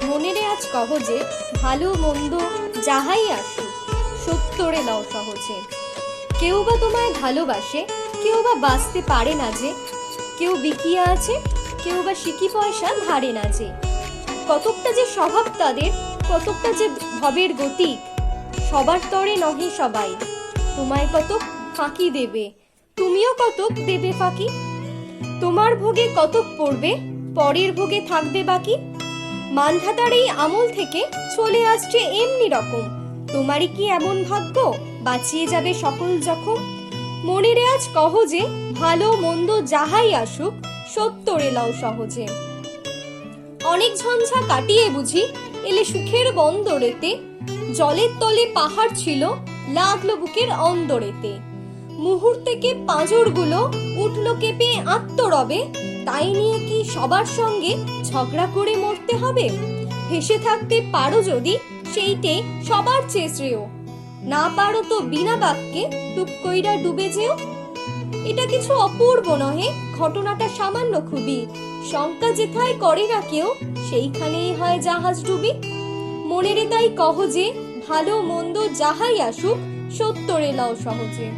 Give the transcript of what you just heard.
মনেরে আজ কহ যে ভালো মন্দ যাহাই আসুক সত্যরে লও সহজে। কেউ বা তোমায় ভালোবাসে, কেউ বা বাঁচতে পারে না যে, কেউ বিকিয়া আছে, কেউ বা সিকি পয়সা ধারে না যে। কতকটা যে স্বভাব তাদের, কতকটা যে ভবের গতিক, সবার তরে নহে সবাই। তোমায় কতক ফাঁকি দেবে, তুমিও কতক দেবে ফাঁকি। তোমার ভোগে কতক পড়বে, পরের ভোগে থাকবে বাকি। মানধাতার এই আমল থেকে চলে আসছে এমনি রকম, তোমারই কি এমন ভাগ্য বাঁচিয়ে যাবে সকল জখম। মনেরে আজ কহ যে ভালো মন্দ যাহাই আসুক সত্যরে লও সহজে। অনেক ঝঞ্ঝা কাটিয়ে বুঝি এলে সুখের বন্দরেতে, জলের তলে পাহাড় ছিল লাগলো বুকের অন্দরেতে। মুহূর্তেকে পাঁজরগুলো উঠলো কেঁপে আত্মরবে, তাই নিয়ে কি সবার সঙ্গে ঝগড়া করে মরতে হবে? ভেসে থাকতে পারো যদি সেইটে সবার চেয়ে শ্রেয়, না পারো তো বিনা বাক্যে টুক কইরা ডুবে যেও। এটা কিছু অপূর্ব নহে, ঘটনাটা সামান্য খুবই। শঙ্কা যেথায় করে না কেউ, সেইখানেই হয় জাহাজ ডুবি। মনেরে তাই কহ যে ভালো মন্দ যাহাই আসুক সত্যরে লও সহজে।